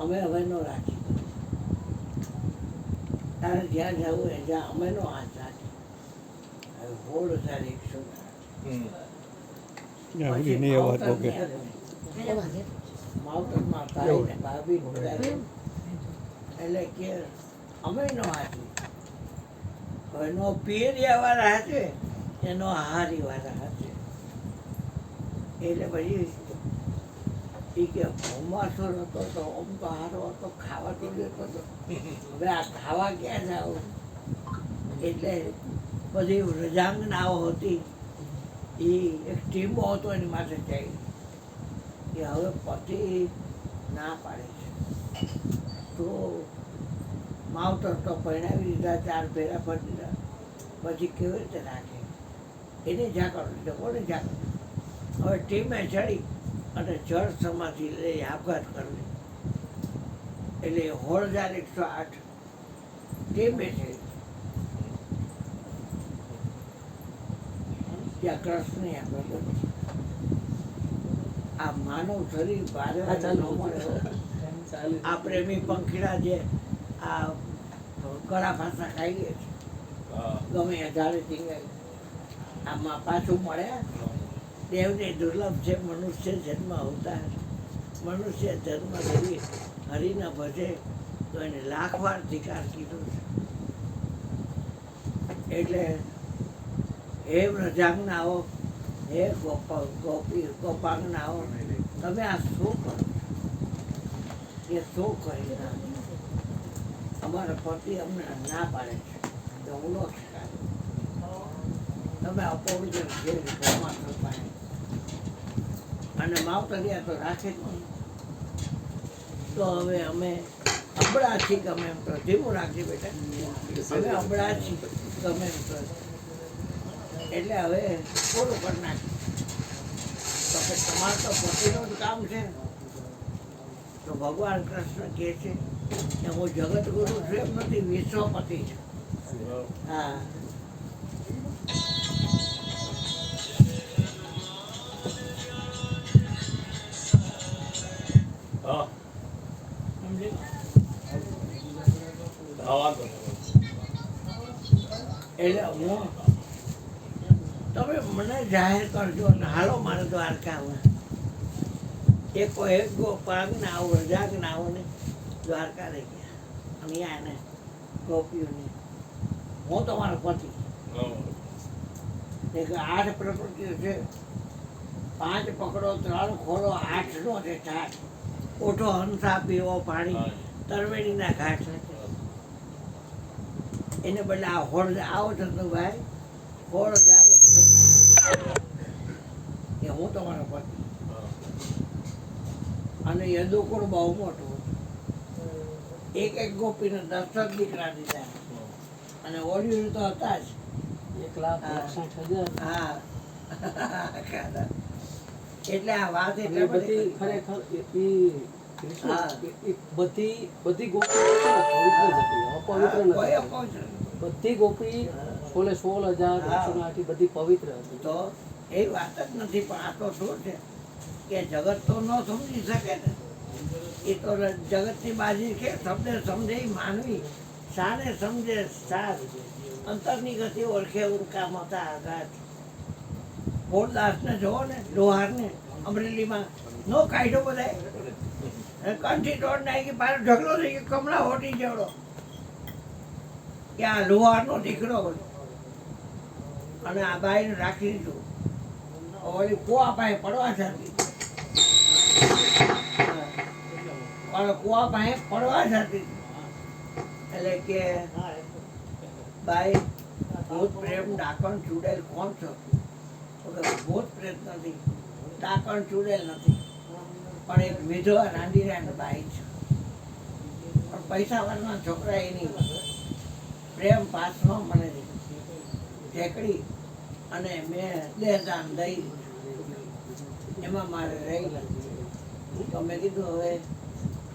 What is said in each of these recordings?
અમે હવે નો રાખી, તારે જ્યાં જવું હોય જ્યાં અમે નો હાથ રાખી. હવે 16,100 માવતરમાં ભાઈ ને ભાભી એટલે કે અમે નો હાથી. હવે નો પિયરિયા વાળા હાથે એનો હારી વાળા હાથે. એટલે પછી એ કે હોમાસો નતો તો આમ તો હારો હતો, ખાવા તો લેતો હતો. હવે આ ખાવા ક્યાં જાવ? એટલે બધી રજાંગનાઓ હતી, એ એક ટીમો હતો એની માટે જઈ કે હવે પતિ ના પાડે છે તો માવતર તો પરણાવી દીધા, 4 ફેરા ફરી દીધા, પછી કેવી રીતે રાખે? એને ઝાકળ લીધો, કોને ઝાકળ? હવે ટીમે ચડી અને જળ સમાધિ લઈ આપઘાત કરી. એટલે 16,108 ટીમે છે ત્યાં કૃષ્ણ આપણે આ માનવ શરીર ભારે ન મળે. આ પ્રેમી પંખીડા જે આ કળા ભાષા ખાઈએ છે, ગમે ધારે ટીંગાય, આમાં પાછું મળે. દેવને દુર્લભ છે મનુષ્ય જન્મ અવતાર. મનુષ્ય જન્મ લેવી હરિના ભજે તો એને 1,00,000 વાર ધિકાર કીધો છે. એટલે હે વ્રજાંગનાઓ, હે ગોપાંગનાઓ, તમે આ શું કરો? એ શું કરી અમારા પતિ અમને ના પાડે છે તો હું નો શીખાય. તમે અપવિત્ર છે અને માવતરિયા તો રાખે જ નહીં. તો હવે અમે અબળા છીએ, ગમે એમ કરો. ધીમું રાખજે બેટા, અમે અબળા છીએ ગમે એમ કરો. એટલે હવે પૂરું કરી નાખ્યું. તો કે તમારે તો પતિનું જ કામ છે. તો ભગવાન કૃષ્ણ કહે છે કે હું જગતગુરુ છું એમ નથી, વિશ્વપતિ છું. હા, એટલે હું તમે મને જાહેર કરજો ને હાલો મારે દ્વારકામાં. એક ગોપાંગના આવો, રજાગના આવો ને દ્વારકા રહી ગયા. અને એને ગોપીઓને હું તમારો પતિ. 8 પ્રકૃતિઓ છે, 5 પકડો, 3 ખોલો, 8નો છે ઠાઠ. ઓઠો હંસા પીવો પાણી, તરવેણીના ઘાટ. એને બદલે આ હોળ આવો ચંદુભાઈ, હોળ જાગે એ હું તમારો પતિ. અને યદુકુળ બહુ મોટું, એક ગોપીને 10 દીકરા દીધા. અને ઓડિયું તો હતા જ 1,60,000. હા, એટલે આ વાત એટલે બધી ખરેખર બધી ગોપી પવિત્ર નથી. બધી ગોપી 16,108 બધી પવિત્ર હતી. તો એ વાત જ નથી. પણ આ તો શું છે કે જગત તો ન સમજી શકે ને. એ તો જગતની બાજી છે. શબ્દ સમજે માનવી, સાને સમજે સાર. અંતરની ગતિ ઓળખે ઉરકા મતા આઘાત. મોરદાસને જોવો ને, લોહારને અમરેલીમાં નો કાઢ્યો બધાય, કંઠી તોડ નાખી, પાછો ઢગલો થઈ ગયો કમળા હોટી જેવડો. કે આ લોહારનો દીકરો હતો. અને આ બાઈને રાખી દીધું. ઓલી કુવા પાસે પડવા જતી, પણ કુવા પાસે પડવા જતી. એટલે કે બાઈ ભૂત પ્રેમ ડાકણ ચૂડેલ કોણ છો? ભૂત પ્રેત નથી, ડાકણ ચૂડેલ નથી, પણ એક વિધવા રાંડીરાની બાઈ છે. પણ પૈસા વાળના છોકરા એની પ્રેમ પાસમાં મને ટેકડી અને મેં દેહદાન દઈ એમાં મારે રહી ગયું. તો મેં કીધું હવે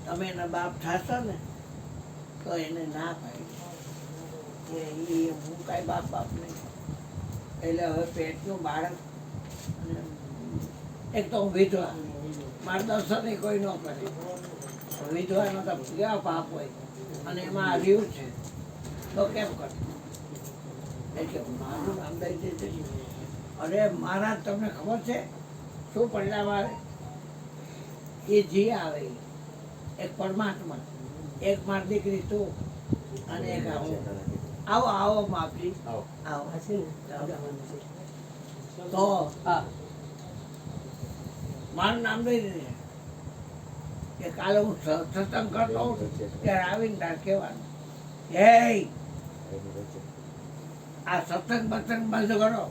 તમે એના બાપ થશો ને તો એને ના પાડી હું કાંઈ બાપ નહીં. એટલે હવે પેટનું બાળક એક તો હું વિધવા, મારે દર્શન કોઈ ન કરે. વિધવાનો તો કેવા પાપ હોય અને એમાં રહ્યું છે તો કેમ કરે એટલે મારું નામ દઈ દે. અરે મહારાજ તમને ખબર છે શું પરિણામ આવે? એ જે આવે એક પરમાત્મા, એક માર દીકરી તું અને એક આવું. આવો આવો માપજી આવો તો મારું નામ દઈ દે કે કાલે હું સત્સંગ કરતો હોઉં ત્યારે આવીને તાર કહેવાનું હે આ સત્સંગ બત્સંગ બંધ કરો.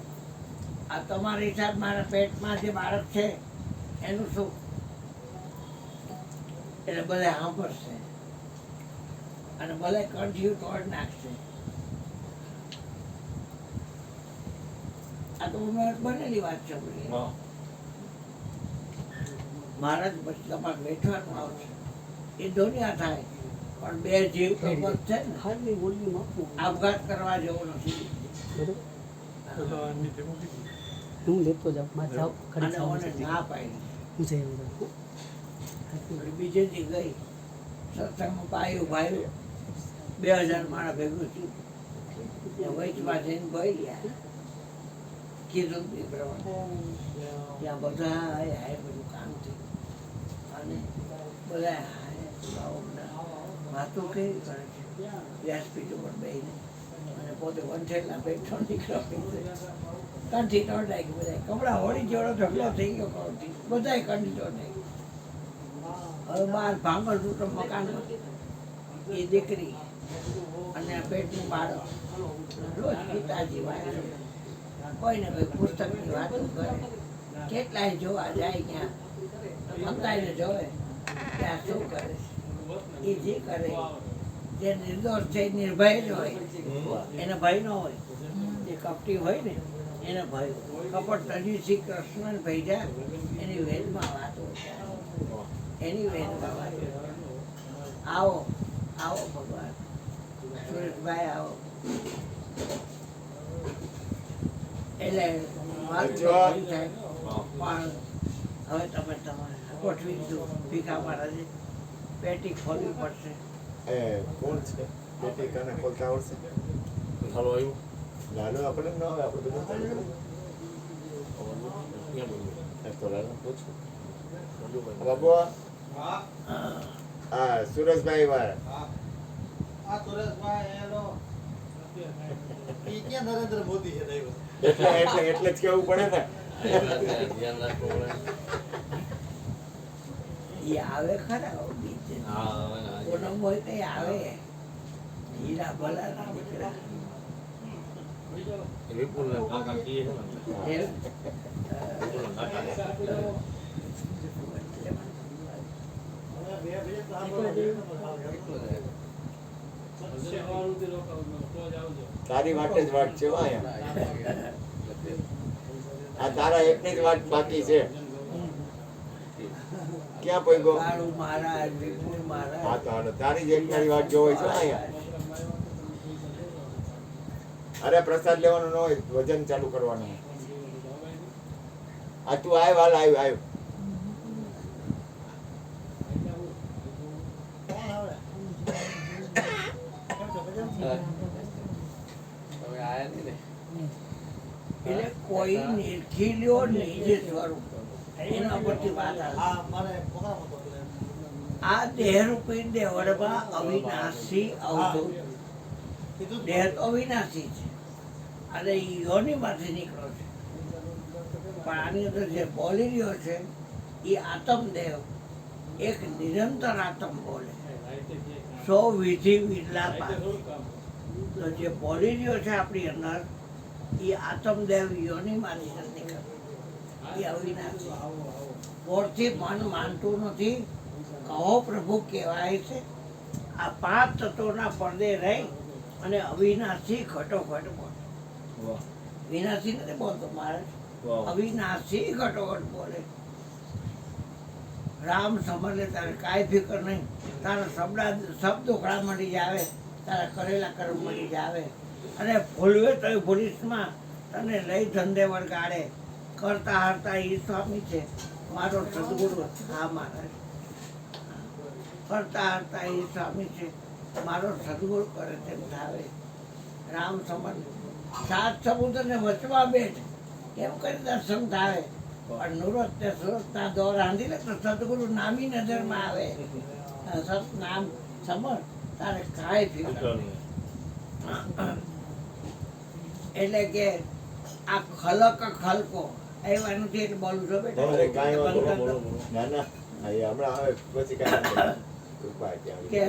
આ તમારી હિસાબ મારા પેટમાં જે બાળક છે એનું શું? એટલે બધા સાંભળશે અને બધા કંઠિયું તોડ નાખશે. આ તો બનેલી વાત છે. મહારાજ પછી તમારે બેઠવાનું આવશે. એ દુનિયા થાય પણ બે જીવ તો છે ને. આપઘાત કરવા જેવો નથી. હું લેતો જાઉં અને ઓને ના પાડી બીજે દી ગઈ સત્સંગમાં પાયું ભાયું 2000 માણસ ભેગું થયું. વચમાં જઈને ભાઈ ગયા કીધું એ પ્રમાણે ત્યાં બધા હાય બધું કામ થયું અને બધા વાતો કેવી કરે છે વ્યાસપીઠ ઉપર બેહીને અને પોતે વંઠેલના પેટનો દીકરો કંઠી તોડ નાખી. બધા કપડા હોળી જેવડો ઢગલો થઈ ગયો કરોડથી બધાય કંઠી તોડ નાખી. હવે બહાર ભાંગર તૂટો મકાનમાં એ દીકરી અને પેટનું બાળક રોજ પિતાજી વાંચે કોઈને કોઈ પુસ્તકની વાતો કરે. કેટલાય જોવા જાય ત્યાં મંગાઈને જોવે ત્યાં શું કરે છે. એ જે કરે જે નિર્દોષ છે નિર્ભય જ હોય એને ભય ન હોય. જે કપટી હોય ને એને ભય. કપટ તજી શ્રી કૃષ્ણ ભૈજા એની વેદમાં વાતો એની વેદમાં વાતો. આવો આવો ભગવાન સુરેશભાઈ આવો. એટલે પણ હવે તમે તમારે ગોઠવી દીધું. ભીખા મહારાજે પેટી ખોલવી પડશે. કોણ છે પેટી કાને ખોલતા આવડશે? હાલો આવ્યું નાનો આપણે ન આવે આપણે બધું ચાલુ તો લાલો પૂછું બાબુ હા સુરેશભાઈ ભાઈ નરેન્દ્ર મોદી છે એટલે જ કેવું પડે ને. ધ્યાન રાખવું પડે. એ આવે ખરા બીજે પૂનમ હોય કઈ આવે. હીરા ભલા દીકરા વિપુલ કાકા કીએ છે એમ. તારી વાટ જ વાટ છે અહીંયા. આ તારા એકની જ વાત બાકી છે. ક્યાં પૈગો? કાળુ મહારાજ વિપુલ હા મહારાજ તો હાલો તારી જ એકની વાત જોવે છે અહીંયા. અરે પ્રસાદ લેવાનું ન હોય વજન ચાલુ કરવાનું. આ તું આવ હાલ આવ્યો એટલે કોઈ નિરખી લ્યો નિજ સ્વરૂપ એના પરથી વાત આવે. આ દેહરૂપી દેવળમાં અવિનાશી અવધૂત. દેહ તો અવિનાશી છે અને યોનિમાંથી નીકળો છે. પણ આની અંદર જે બોલી રહ્યો છે એ આત્મદેવ એક નિરંતર આત્મ બોલે. 100 વિધિ વિલાપા. તો જે બોલી રહ્યો છે આપણી અંદર એ આત્મદેવ યોનિમાંથી નથી નીકળતો. એ અવિનાશી. પોરથી મન માનતું નથી. કહો પ્રભુ કહેવાય છે. આ 5 તત્વોના પડદે રહી અને અવિનાશી ઘટોઘટ બોલે. વિનાશી નથી બોલતો મારે. અવિનાશી ઘટોઘટ બોલે. રામ સમજે તારે કાંઈ ફિકર નહીં. તારા શબ્દ ઉખડા મળી જાવે. તારા કરેલા કર્મ મળી જાવે. અને ભૂલવે તો ભૂલીશમાં તને લઈ ધંધે વળગાડે. કરતા હરતા એ સ્વામી છે મારો સદગુરુ. હા મહારાજ ફરતા હરતા એ સ્વામી છે મારો સદગુરુ કરે તેમ થાવે. રામ સમન સાત સમુદ્રને વચમાં બેઠ કેમ કરી દર્શન થાય. પણ નુરત ને સુરતના દોર આંધી લે તો સદગુરુ નામી નજરમાં આવે. સત નામ સમર તારે કાંઈ ફિકર નહીં. એટલે કે આ ખલક ખલકો એવાનું છે એટલે બોલું છો બેટા. અરે કાંઈ વાંધો નહીં. ના ના હા, એ હમણાં આવે પછી કાંઈ વાંધો નહીં. કૃપા ત્યાં કે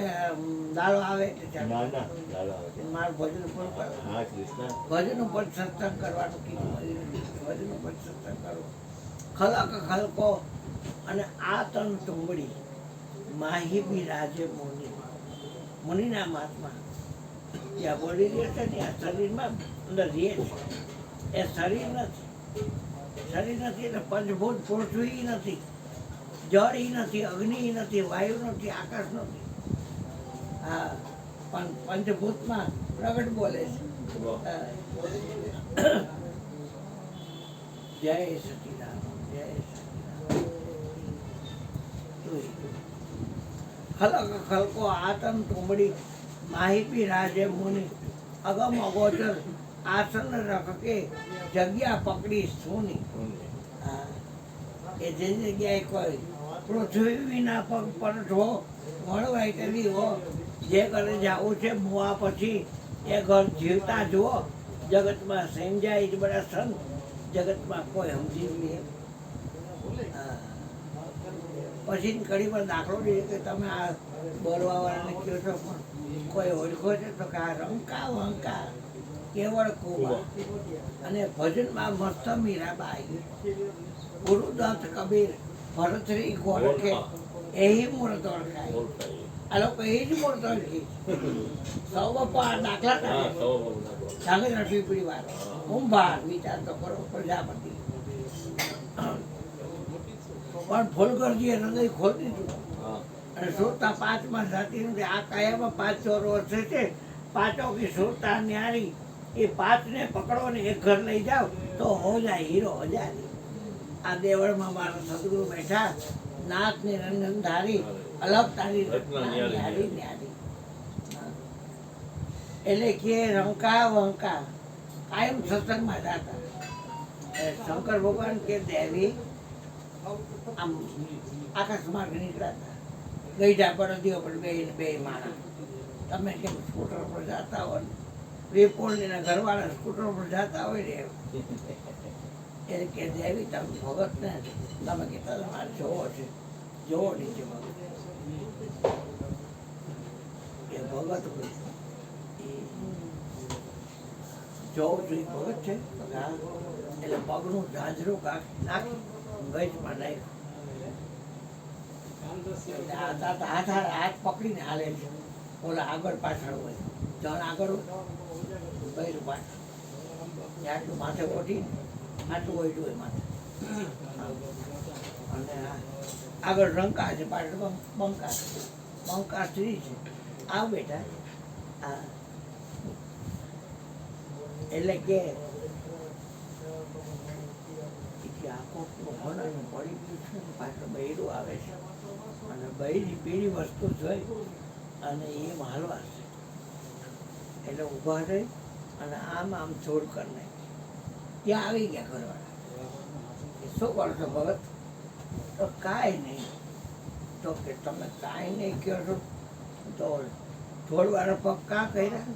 દાડો આવે એટલે ચાલો. ના ના ચાલો આવે છે. મારું ભજન ઉપર હા કૃષ્ણ ભજન ઉપર સત્સંગ કરવાનું કીધું. ભજન ઉપર સત્સંગ કરવો ખલક ખલકો અને આ તન તુંબડી માહી બી રાજે મુનિ મુનિના મહાત્મા ત્યાં બોલી રહ્યા છે ને આ શરીરમાં અંદર રહે છે. એ શરીર નથી. શરીર નથી એટલે પંચભૂત પૃથ્વી નથી, જળ નથી, અગ્નિ નથી, વાયુ નથી, આકાશ નથી. હા પણ પંચભૂતમાં પ્રગટ બોલે છે. જય સચિદાન જય સચિદાન. ખલક ખલકો આતન તુંબડી માહિતી રાજે મુનિ અગમ અગોચર આસન રખકે જગ્યા પકડી સોની. હા કે જે જગ્યાએ કોઈ પૃથ્વી વિના પગ પરઠો વળવાય કરી હો જે ઘરે જવું છે મુવા પછી એ ઘર જીવતા જુઓ. જગતમાં સમજાય જ બધા સંત જગતમાં કોઈ સમજી લે. પછી ઘડી પર દાખલો દઈએ કે તમે આ બોલવા વાળાને કહો છો પણ કોઈ ઓળખો છે તો કે આ રંકા વંકા કેવળ કુબા. અને ભજનમાં મસ્ત મીરાબાઈ ગુરુદત્ત કબીર ભરતરી ગોરખે એહી મૂર્ત ઓળખાય. આ લોકો એ જ મૂર્ત ઓળખી. સૌ બપા દાખલા ધાંગધ્રા પીપળી વાર કુંભાર વિચાર તો કરો પ્રજાપતિ. પણ ફૂલગરજીએ હૃદય ખોલી દીધું અને સુરતા પાંચમાં જાતિ નથી. આ કાયામાં 5 ચોર વર્ષે છે. પાંચો કી સુરતા ન્યારી એ 5ને પકડો ને એક ઘર લઈ જાઓ તો હો જાય હીરો હજારી. આ દેવળમાં મારા સદગુરુ બેઠા નાથ નિરંજન ધારી અલગ તારી ન્યારી ન્યારી. એટલે કે રંકા વંકા કાયમ સત્સંગમાં જતા. શંકર ભગવાન કે દેવી આમ આકાશમાં નીકળ્યા ગઈઢા પર દીવો પર બે માણા. તમે કેમ સ્કૂટર પર જતા હોય વિપુલના ઘરવાળા સ્કૂટર પર જતા હોય ને એટલે કે દેવી તમે ભગત ને તમે કહેતા તમારે જોવો છે જોવો નીચે ભગત એ ભગત હોય જોવું જોઈએ ભગત છે. એટલે પગનું ઝાંઝરું નાખી ગઈમાં નાખ્યું. હાથ પકડીને હાલે છે. ઓલા આગળ પાછળ હોય જણ આગળ હોય બૈરું પાછળ. આટલું માથે ઓઢીને આટલું ઓઢ્યું હોય માથે. અને આગળ રંકા છે પાછળ બંકા છે. બંકા સ્ત્રી છે. આવ બેટા હા એટલે કે પડી ગયું છે પાછળ બૈરું આવે છે અને બૈરી પીળી વસ્તુ જોઈ અને એ હાલવા છે. એટલે ઊભા રહી અને આમ છોડ કરી નાખી. ત્યાં આવી ગયા ઘરવાળા. શું કરશો ભગત? તો કાંઈ નહીં. તો કે તમે કાંઈ નહીં કહો છો તો થોડવાળા પગ કાં કર્યા?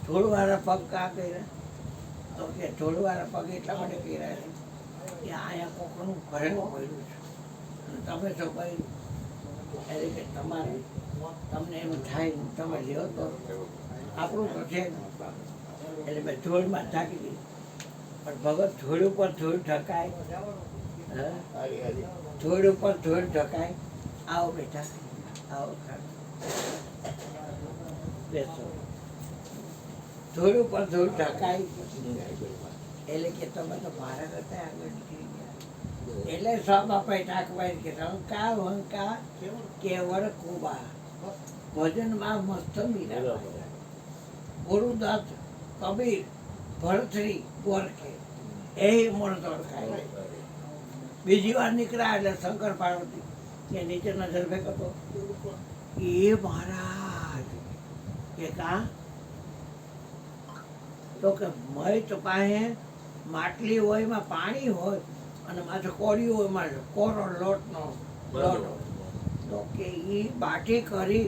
થોડવાળા પગ કાં કર્યા? તો કે થોડવાળા પગ એટલા માટે કર્યા છે કે અહીંયા કોકનું ઘરેલું પડ્યું છે અને તમે છો કર્યું એટલે કે તમારે તમને એમ થાય તમે લ્યો તો આપણું તો છે ને. એટલે મેં ધૂળમાં ઢાંકી દીધું. પણ ભગત ધૂળ ઉપર ધૂળ ઢકાય. ધૂળ ઉપર ધૂળ ઢકાય. આવો બેટા આવો બેસો. ધૂળ ઉપર ધૂળ ઢકાય એટલે કે તમે તો મારા કરતા આગળ નીકળી ગયા. એટલે સબ અપાય ટાંકવાય કે રંકા વંકા કેવળ કુબા ભજનમાં મસ્ત મીરા ગુરુદત્ત કબીર ભરતરી ગોરખે એ મૂળ ઓળખાય. બીજી વાર નીકળ્યા એટલે શંકર પાર્વતી કે નીચે નજર ફેંકો તો એ મહારાજ કે કા તો કે મય તો પાસે માટલી હોય એમાં પાણી હોય અને માથે કોળિયું હોય માથે કોરો લોટનો લોટ હોય. તો કે એ બાટી કરી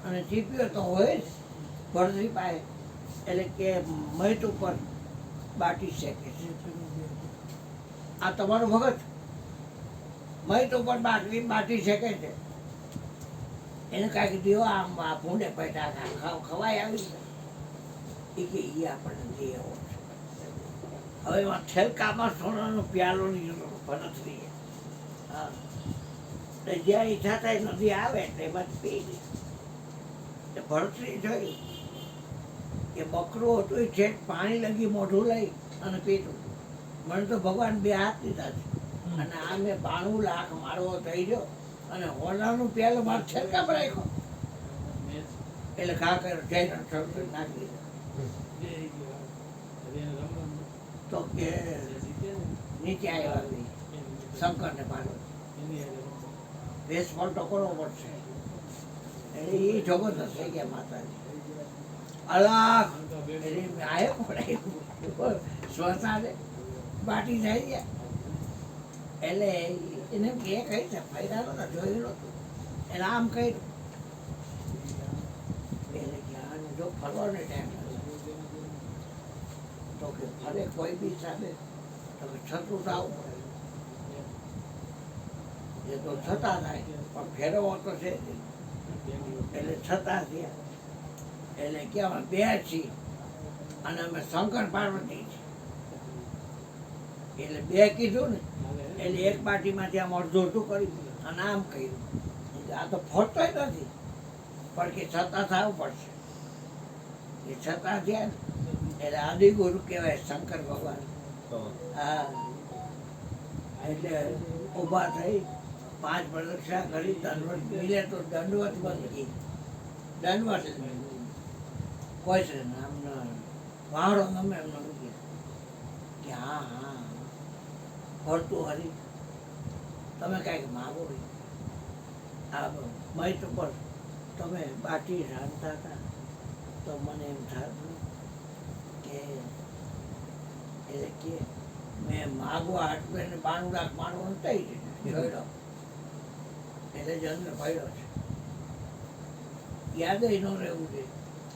અને ચીપ્યો તો હોય જ ભરતી પાસે એટલે કે મય ઉપર બાટી શેકે છે. આ તમારું ભગત મય ઉપર બાટી શેકે છે. એને કાંઈક દેવો આમ ભૂંડે પૈટા ખવાય આવી એ કે એ આપણને દે એવો છે. હવે એમાં છેલકામાં સોનાનો પ્યાલો લીધો ભરતરી. હા તો જ્યાં ઈચ્છા થાય નદી આવે એટલે એમાં પી લે. ભરતરી જોયું કે બકરું હતું એ છેક પાણી લગી મોઢું લઈ અને પીતું. મને તો ભગવાન બે હાથ દીધા છે અને આ મેં 92 લાખ મારવો થઈ ગયો અને હોનાનું પ્યાલો મારે છેલકામાં રાખ્યો એટલે ઘા કર્યો જઈને નાખી દીધો. તો કે નીચે આવ્યા શંકરને પાર્વતી વેશ પલટો કરવો પડશે એટલે એ જોગો થશે કે માતાજી અલગ એટલે આવ્યો પડાયું સ્વસાને બાટી જાય ગયા. એટલે એને કે કઈ છે ફાયદા નતા જોયું નતું એટલે આમ કર્યું એટલે કે આને જો ફરવાનો ટાઈમ તો કે ફરે કોઈ બી સામે તો કે છતું થવું પડે. એ તો છતાં થાય પણ ફેરવો તો છે જ નહીં. એટલે છતાં થયા એટલે કે અમે બે છીએ અને અમે શંકર પાર્વતી છીએ એટલે બે કીધું ને એટલે એક પાર્ટીમાંથી આમ અડધું અડધું કરી અને આમ કર્યું. આ તો ફરતોય નથી પણ કે છતાં થવું પડશે એ છતાં થયા ને એટલે આદિગુરુ કહેવાય શંકર ભગવાન. હા એટલે ઊભા થઈ 5 પ્રદક્ષિણા કરી દંડવત મિલે તો દંડવત બની દંડવત કોઈ છે નામ વાળો ગમે એમને મૂકી કે હા હા ફરતું હરી તમે કાંઈક માગો આ મય ઉપર તમે બાકી રાંધતા હતા તો મને એમ થતું કે એટલે કે મેં માગવા હાટું એને 92 લાખ મારવાનું થઈ જોયો એટલે જ અંદર પડ્યો છે. યાદ ન રહેવું છે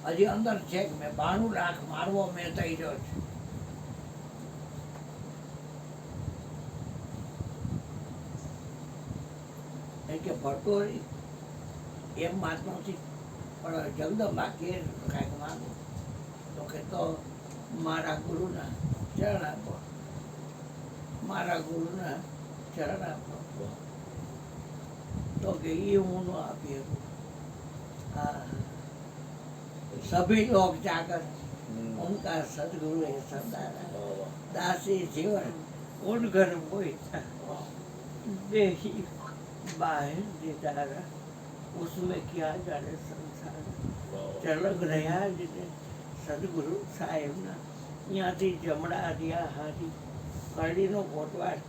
હજી અંદર છે કે મેં 92 લાખ મારવો મેં થઈ ગયો છે. કે ભરતો એમ વાત નથી પણ જગદંબા કે કાંઈક માગો તો કે તો મારા ગુરુના ચરણ આપો મારા ગુરુના ચરણ આપો તો કે એ હું ન આપી શકું. હા સભી લોક જાગર ઉનકા સદગुरु है सरदारा दासी जीवन उन घर कोई देही बाहर दीदारा उसमें क्या जाने संसार चलग રહ્યા જ ને સદગુરુ સાહેબના ત્યાંથી જમણા રહ્યા હારી કડીનો કોટવાડ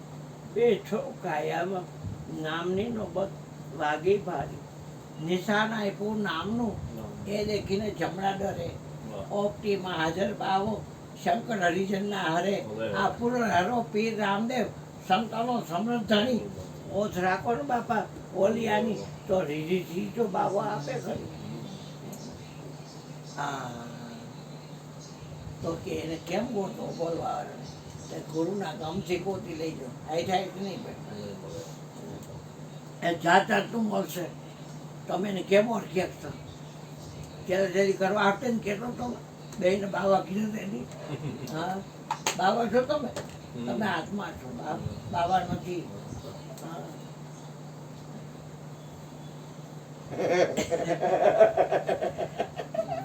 બેઠો કાયામાં નામની નોબત વાગી ભારી નિશાન આપ્યું નામનું એ દેખીને જમણા ડરે ઓપટીમાં હાજર બાવો શંકર હરિજનના હરે આ પૂર્ણ હરો પીર રામદેવ સંતનો સમૃદ્ધ ધણી ઓછ રાખો ને બાપા ઓલિયાની તો રીધી તો બાબો આપે ખરી. હા તો કે એને કેમ ગોતો બોલવા ગુરુના ગમથી ગોતી લઈ જાઓ આઈ થાય કે નહીં ભાઈ એ જાત જાતનું મળશે તમે એને કેમ ઓળખી શકશો ત્યારે જરી કરવા આપે ને કેટલો તમે બેને બાવા કીધું એની હા બાવા છો તમે આત્મા છો બાવા નથી. હા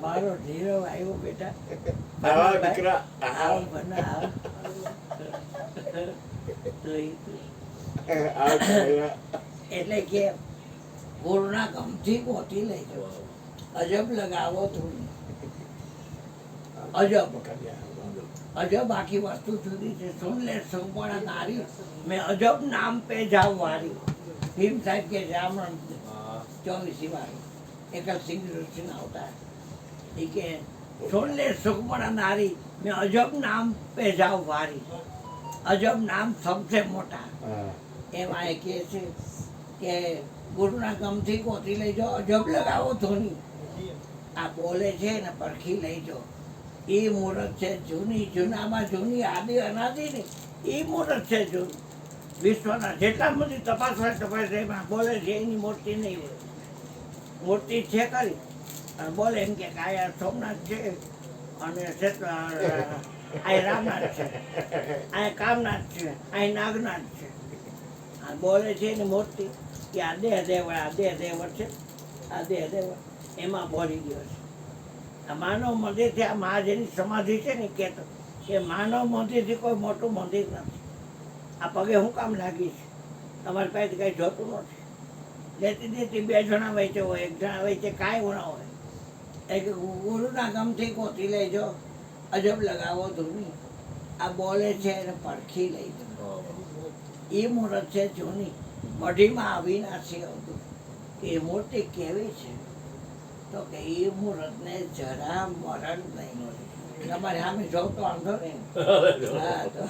મારો ધીરો આવ્યો બેટા એટલે કે ગુરુના ગમથી ગોતી લઈ જાઓ અજબ લગાવો થોડી અજબ અજબ આખી વસ્તુ જુદી છે. સુન લે સુપર્ણા નારી મેં અજબ નામ પે જાવ વારી. ભીમ સાહેબ કે રામણ 24 વાળી એકલ સિંહ ઋષિના અવતાર. એ કે સુન લે સુપર્ણા નારી મેં અજબ નામ પે જાવ વારી. અજબ નામ સબસે મોટા. એમાં એ કહે છે કે ગુરુના ગમથી ગોતી લઈ જાઓ, અજબ લગાવો ધોની. આ બોલે છે ને પરખી લઈ જાઓ. એ મૂર્ત છે જૂની, જૂનામાં જૂની, આદિ અનાદિ ની એ મૂર્ત છે જૂની. વિશ્વના જેટલા બધી તપાસ હોય તપાસ એમાં બોલે છે એની મૂર્તિ નહીં હોય. મૂર્તિ છે કરી અને બોલે એમ કે આ સોમનાથ છે અને આ રામનાથ છે, આ કામનાથ છે, આ નાગનાથ છે. આ બોલે છે એની મૂર્તિ કે આ દેહ દેવળ, આ દેહ દેવળ છે, આ દેહ દેવળ એમાં બોલી ગયો છે. આ માનવ મંદિરથી આ મહાજનની સમાધિ છે ને કહેતો કે માનવ મંદિરથી કોઈ મોટું મંદિર નથી. આ પગે હું કામ લાગી છે, તમારી પાસે કંઈ જોતું નથી. લેતી દેતી 2 જણા વચ્ચે હોય, 1 જણા વચ્ચે કાંઈ ગુણા હોય. એ કે ગુરુના ગમથી ગોતી લેજો, અજબ લગાવો ધૂની. આ બોલે છે એને પરખી લઈ જાઓ. એ મૂર્ત છે જૂની, મઢીમાં અવિનાશી આવતું. કે એ મૂર્તિ કેવી છે તો કે એ મૂર્તને જરા મરણ નહીં. તમારે સામે જોઉં તો વાંધો નહીં. હા તો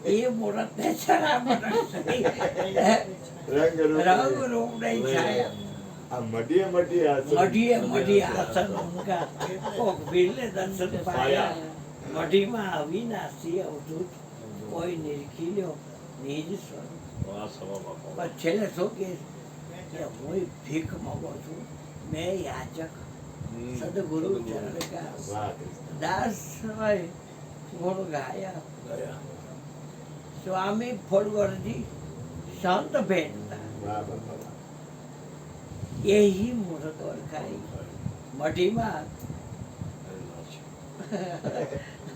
એ મૂર્તને જરા મરણ નહીં. રંગ રૂપ નહીં છાયા. મઢીએ મઢી આસન ઉનકા કોક વીરને દર્શન પાયા. મઢીમાં અવિનાશી અવધૂત કોઈ નિરખી લ્યો નિજ સ્વરૂપ. પણ છેલ્લે શું કે હું ભીખ માંગો છું, મેં યાચક સદગુરુ ચરણ કા દાસ હોય ગુણ ગાયા. સ્વામી ફોડવરજી સંત ભેટતા એહી મૂર્ત ઓળખાઈ. મઢીમાં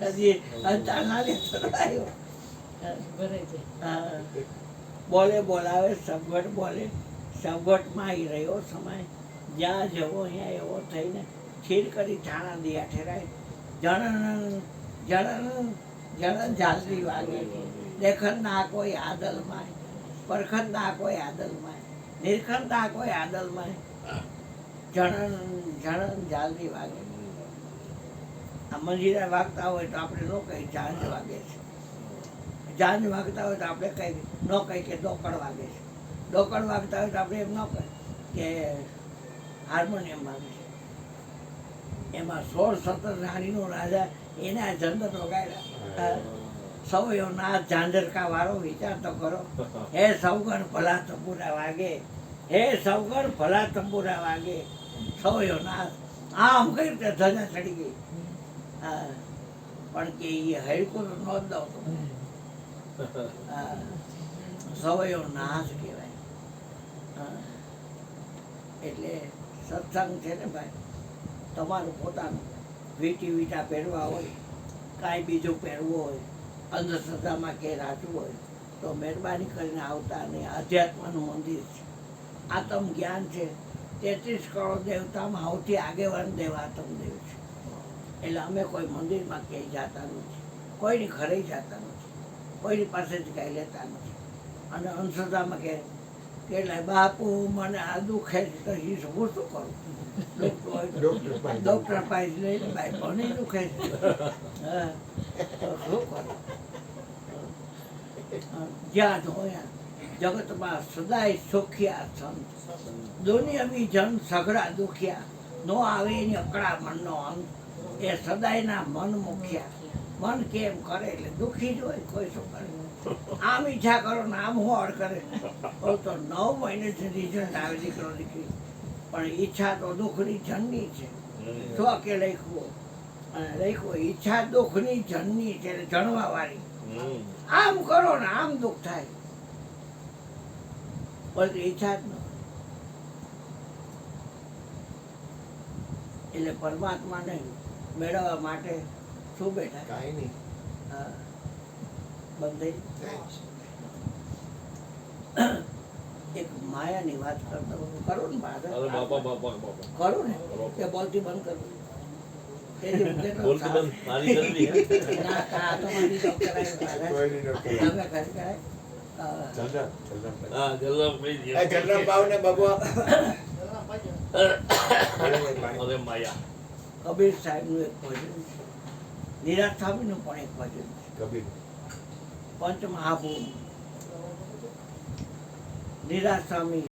હજી ચાલના લેતો આવ્યો. બોલે બોલાવે સગવડ બોલે, સગવડમાં આવી રહ્યો સમય. જ્યાં જવો અહીંયા એવો થઈને ખીર કરી ઠાણા દિયા ઠેરાય. જણ જણ જણ ઝાલરી વાગે. દેખન ના કોઈ આદલ માય, પરખન ના કોઈ આદલ માય, નિરખન ના કોઈ આદલ માય. જણ જણ ઝાલરી વાગે. આ મંજીરા વાગતા હોય તો આપણે ન કહી ઝાંઝ વાગે છે. ઝાંઝ વાગતા હોય તો આપણે કહી ન કહી કે ડોકડ વાગે છે. ડોકડ વાગતા હોય તો આપણે એમ ન કહે કે હાર્મોનિયમ વાગે છે. એમાં 16-17 રાણીનો રાજા એને આ ઝંઝર વગાડ્યા. સૌયો નાથ ઝાંઝરકા વાળો વિચાર તો કરો. હે સૌગણ ભલા તંબુરા વાગે, હે સૌગણ ભલા તંબુરા વાગે. સૌયો નાથ આમ કઈ રીતે ધજા ચડી ગઈ. હા પણ કે એ હૈકુર ન જ દઉં. સવયો નાશ કહેવાય. એટલે સત્સંગ છે ને ભાઈ, તમારું પોતાનું વીટી વીટા પહેરવા હોય, કાંઈ બીજું પહેરવું હોય, અંધશ્રદ્ધામાં કે રાખવું હોય તો મહેરબાની કરીને આવતા નહીં. અધ્યાત્મનું મંદિર છે, આત્મ જ્ઞાન છે. 33 કરોડ દેવતામાં સૌથી આગેવાન દેવ આત્મદેવ છે. એટલે અમે કોઈ મંદિરમાં ક્યાંય જતા નથી, કોઈની ઘરે જતા નથી, કોઈની પાસેથી કાંઈ લેતા નથી. અને અંધશ્રદ્ધામાં કે કેટલાય બાપુ મને આ દુખે છે તો એ હું શું કરું? ડૉક્ટર પાસે લઈને ભાઈ મને દુખે છે, હા તો શું કરું? જ્યાં જોયા જગતમાં સદાય સુખ્યા સંત, દુનિયાવી જન સઘળા દુખ્યા. નો આવે એની અકળા મનનો અંત, એ સદાયના મન મુખ્યા. મન કેમ કરે એટલે દુઃખી જ હોય. કોઈ શું કરે? આમ ઈચ્છા કરો ને આમ હોડ કરે તો 9 મહિનેથી રિઝલ્ટ આવે દીકરો દીકરી. પણ ઈચ્છા તો દુઃખની જનની છે. તો કે લખવું અને લખવું ઈચ્છા દુઃખની જનની છે, એટલે જણવા વાળી. આમ કરો ને આમ દુઃખ થાય, પણ ઈચ્છા જ ન. એટલે પરમાત્માને મેળવવા માટે શું બેઠા? કાંઈ નહીં. હા બંધ. એક માયાની વાત કરતો કરું ને અરે બાપા બાપા બાપા કરું ને કે બોલતી બંધ કરું. તેથી હું કહેતો બોલતું બંધ મારી કરવી હે ના, આ તો મારી તો કરાય મારે. કોઈની નો કરાય. તમે કરી કરાય? જનરલ. હા જલ્લામ કહી દે એ જનરલ પાવ ને બબુઆ. અરે માયા કબીર સાહેબનું એક ભજન છે. નિરાજ સ્વામીનું પણ એક ભજન છે. કબીર. પંચમહાભૂમ નિરાજ સ્વામી